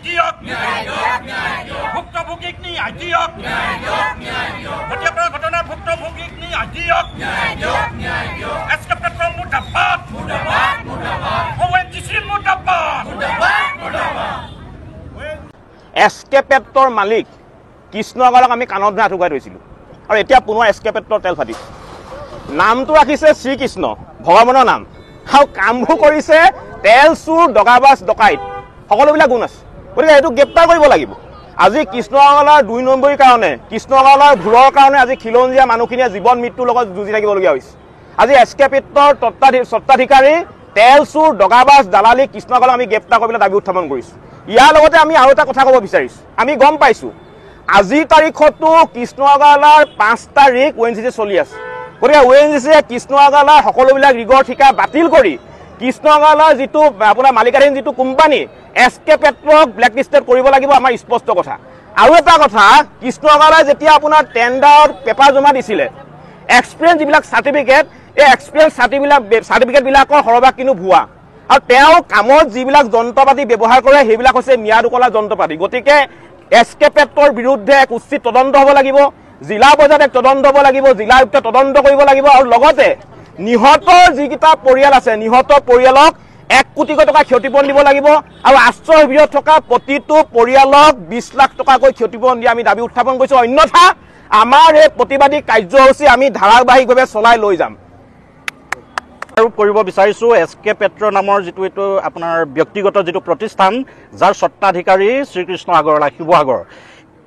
দিয়ক ভুক্তভোগীক ন্যায় দিয়ক হত্যাৰ ঘটনাৰ ভুক্তভোগীক ন্যায় দিয়ক এছকে পেট্ৰ মুৰ্দাবাদ ONGC মুৰ্দাবাদ এছকে পেট্ৰৰ মালিক কৃষ্ণ আগৰৱালাক আমি কাণত ধৰি আঁঠুকাই থৈছিলোঁ আৰু এতিয়া পুনৰ এছকে পেট্ৰৰ তেল ফাটিছে নামটো ৰাখিছে শ্ৰীকৃষ্ণ ভগৱানৰ নাম আৰু কামবোৰ কৰিছে তেল চুৰ দগাবাজ ডকাইত সকলোবিলাক গুণ আছে গতিকে এইটো গ্ৰেপ্তাৰ কৰিব লাগিব আজি কৃষ্ণ আগৰৱালাৰ 2 নম্বৰীৰ কাৰণে কৃষ্ণ আগৰৱালাৰ ভুলৰ কাৰণে আজি খিলঞ্জীয়া মানুহখিনিয়ে জীৱন মৃত্যুৰ লগত যুঁজি থাকিবলগীয়া হৈছে আজি এছকে পেট্ৰৰ স্বত্বাধিকাৰী তেল চুৰ দগাবাজ দালালি কৃষ্ণ আগৰৱালাক আমি গ্ৰেপ্তাৰ কৰিবলৈ দাবী উত্থাপন কৰিছোঁ ইয়াৰ লগতে আমি আৰু এটা কথা ক'ব বিচাৰিছোঁ আমি গম পাইছোঁ আজিৰ তাৰিখতো কৃষ্ণ আগৰৱালাৰ 5টা ৰিগ ONGC চলি আছে গতিকে ONGCয়ে কৃষ্ণ আগৰৱালাৰ সকলোবিলাক ৰিগৰ ঠিকা বাতিল কৰি কৃষ্ণ আগৰৱালাৰ যিটো আপোনাৰ মালিকাধীন যিটো কোম্পানী এছকে পেট্ৰক ব্লেকলিষ্টেড কৰিব লাগিব আমাৰ স্পষ্ট কথা আৰু এটা কথা কৃষ্ণ আগৰৱালাই যেতিয়া আপোনাৰ টেণ্ডাৰ পেপাৰ জমা দিছিলে এক্সপিৰিয়েঞ্চ যিবিলাক চাৰ্টিফিকেট এই এক্সপিৰিয়েঞ্চ চাৰ্টিফিকেটবিলাকৰ সৰহভাগ কিন্তু ভুৱা আৰু তেওঁ কামত যিবিলাক যন্ত্ৰপাতি ব্যৱহাৰ কৰে সেইবিলাক হৈছে ম্যাদ উকলা যন্ত্ৰপাতি গতিকে এছকে পেট্ৰৰ বিৰুদ্ধে এক উচিত তদন্ত হ'ব লাগিব জিলা পৰ্যায়ত এক তদন্ত হ'ব লাগিব জিলা আয়ুক্তে তদন্ত কৰিব লাগিব আৰু লগতে নিহতৰ যিকেইটা পৰিয়াল আছে নিহতৰ পৰিয়ালক 1 কোটি টকা ক্ষতিপূৰণ দিব লাগিব আৰু আশ্ৰয় শিবিৰত থকা প্ৰতিটো পৰিয়ালক 20 লাখ টকাকৈ ক্ষতিপূৰণ দিয়া আমি দাবী উত্থাপন কৰিছোঁ অন্যথা আমাৰ এই প্ৰতিবাদী কাৰ্যসূচী আমি ধাৰাবাহিকভাৱে চলাই লৈ যাম আৰু কৰিব বিচাৰিছোঁ এছকে পেট্ৰ নামৰ যিটো এইটো আপোনাৰ ব্যক্তিগত যিটো প্ৰতিষ্ঠান যাৰ স্বত্বাধিকাৰী শ্ৰীকৃষ্ণ আগৰৱালা শিৱসাগৰ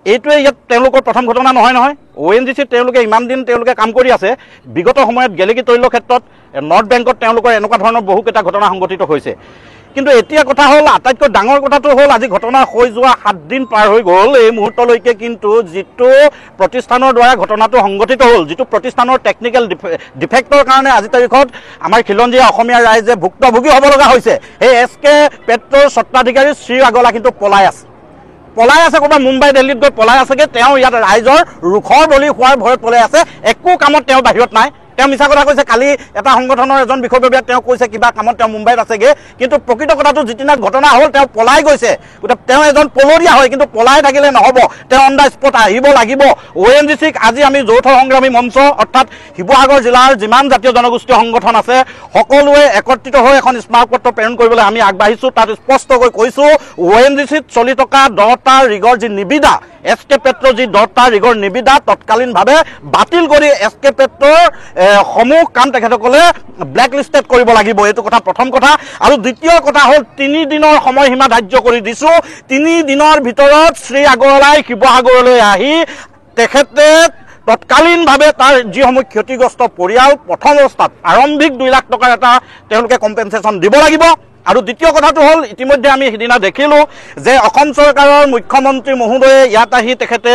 এইটোৱে ইয়াত তেওঁলোকৰ প্ৰথম ঘটনা নহয় ONGC তেওঁলোকে ইমান দিন তেওঁলোকে কাম কৰি আছে বিগত সময়ত গেলেকী তৈল ক্ষেত্ৰত নৰ্থ বেংকত তেওঁলোকৰ এনেকুৱা ধৰণৰ বহুকেইটা ঘটনা সংঘটিত হৈছে কিন্তু এতিয়া কথা হ'ল আটাইতকৈ ডাঙৰ কথাটো হ'ল আজি ঘটনা হৈ যোৱা 7 দিন পাৰ হৈ গ'ল এই মুহূৰ্তলৈকে কিন্তু যিটো প্ৰতিষ্ঠানৰ দ্বাৰা ঘটনাটো সংঘটিত হ'ল যিটো প্ৰতিষ্ঠানৰ টেকনিকেল ডিফেক্টৰ কাৰণে আজি তাৰিখত আমাৰ খিলঞ্জীয়া অসমীয়া ৰাইজে ভুক্তভোগী হ'ব লগা হৈছে এই এছকে পেট্ৰৰ স্বত্বাধিকাৰী শ্ৰী আগৰৱালা কিন্তু পলাই আছে ক'ৰবাত মুম্বাই দিল্লীত গৈ পলাই আছেগৈ তেওঁ ইয়াত ৰাইজৰ ৰুখৰ বলি হোৱাৰ ভয়ত পলাই আছে একো কামত তেওঁ বাহিৰত নাই তেওঁ মিছা কথা কৈছে কালি এটা সংগঠনৰ এজন বিষয়ববীয়াক তেওঁ কৈছে কিবা কামত তেওঁ মুম্বাইত আছেগৈ কিন্তু প্ৰকৃত কথাটো যিদিনা ঘটনা হ'ল তেওঁ পলাই গৈছে গতিকে তেওঁ এজন পলৰীয়া হয় কিন্তু পলাই থাকিলে নহ'ব তেওঁ অন দ্য স্পট আহিব লাগিব ONGCক আজি আমি যৌথ সংগ্ৰামী মঞ্চ অৰ্থাৎ শিৱসাগৰ জিলাৰ যিমান জাতীয় জনগোষ্ঠীয় সংগঠন আছে সকলোৱে একত্ৰিত হৈ এখন স্মাৰকপত্ৰ প্ৰেৰণ কৰিবলৈ আমি আগবাঢ়িছোঁ তাত স্পষ্টকৈ কৈছোঁ ONGCত চলি থকা 10টা ৰিগৰ যি নিবিদা এছকে পেট্ৰৰ যি 10টা ৰিগৰ নিবিদা তৎকালীনভাৱে বাতিল কৰি এছকে পেট্ৰৰ সমূহ কাম তেখেতসকলে ব্লেকলিষ্টেড কৰিব লাগিব এইটো কথা প্ৰথম কথা আৰু দ্বিতীয় কথা হ'ল 3 দিনৰ সময়সীমা ধাৰ্য কৰি দিছোঁ 3 দিনৰ ভিতৰত শ্ৰী আগৰৱালাই শিৱসাগৰলৈ আহি তেখেতে তৎকালীনভাৱে তাৰ যিসমূহ ক্ষতিগ্ৰস্ত পৰিয়াল প্ৰথম অৱস্থাত আৰম্ভিক 2 লাখ টকাৰ এটা তেওঁলোকে কম্পেনচেশ্যন দিব লাগিব আৰু দ্বিতীয় কথাটো হ'ল ইতিমধ্যে আমি সিদিনা দেখিলোঁ যে অসম চৰকাৰৰ মুখ্যমন্ত্ৰী মহোদয়ে ইয়াত আহি তেখেতে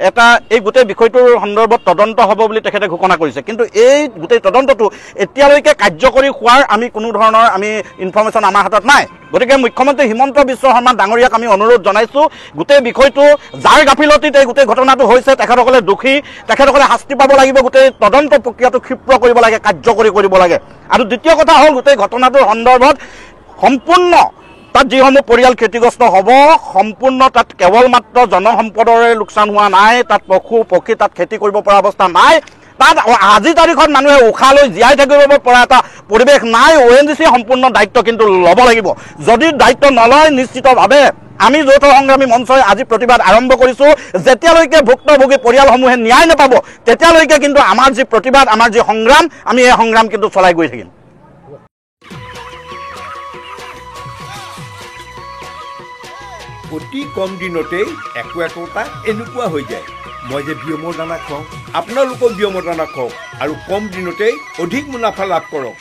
এটা এই গোটেই বিষয়টোৰ সন্দৰ্ভত তদন্ত হ'ব বুলি তেখেতে ঘোষণা কৰিছে কিন্তু এই গোটেই তদন্তটো এতিয়ালৈকে কাৰ্যকৰী হোৱাৰ আমি কোনো ধৰণৰ আমি ইনফৰমেশ্যন আমাৰ হাতত নাই গতিকে মুখ্যমন্ত্ৰী হিমন্ত বিশ্ব শৰ্মা ডাঙৰীয়াক আমি অনুৰোধ জনাইছোঁ গোটেই বিষয়টো যাৰ গাফিলতিত এই গোটেই ঘটনাটো হৈছে তেখেতসকলে দোষী তেখেতসকলে শাস্তি পাব লাগিব গোটেই তদন্ত প্ৰক্ৰিয়াটো ক্ষীপ্ৰ কৰিব লাগে কাৰ্যকৰী কৰিব লাগে আৰু দ্বিতীয় কথা হ'ল গোটেই ঘটনাটোৰ সন্দৰ্ভত সম্পূৰ্ণ তাত যিসমূহ পৰিয়াল ক্ষতিগ্ৰস্ত হ'ব সম্পূৰ্ণ তাত কেৱল মাত্ৰ জনসম্পদৰে লোকচান হোৱা নাই তাত পশু পক্ষী তাত খেতি কৰিব পৰা অৱস্থা নাই তাত আজি তাৰিখত মানুহে উশাহ লৈ জীয়াই থাকিব পৰা এটা পৰিৱেশ নাই ONGC সম্পূৰ্ণ দায়িত্ব কিন্তু ল'ব লাগিব যদি দায়িত্ব নলয় নিশ্চিতভাৱে আমি যৌথ সংগ্ৰামী মঞ্চই আজি প্ৰতিবাদ আৰম্ভ কৰিছোঁ যেতিয়ালৈকে ভুক্তভোগী পৰিয়ালসমূহে ন্যায় নাপাব তেতিয়ালৈকে কিন্তু আমাৰ যি প্ৰতিবাদ আমাৰ যি সংগ্ৰাম আমি এই সংগ্ৰাম কিন্তু চলাই গৈ থাকিম অতি কম দিনতেই একোটা এনেকুৱা হৈ যায় মই যে বিয়মৰ দানা খাওঁ আপোনালোকেও বিয়মৰ দানা খাওক আৰু কম দিনতেই অধিক মুনাফা লাভ কৰক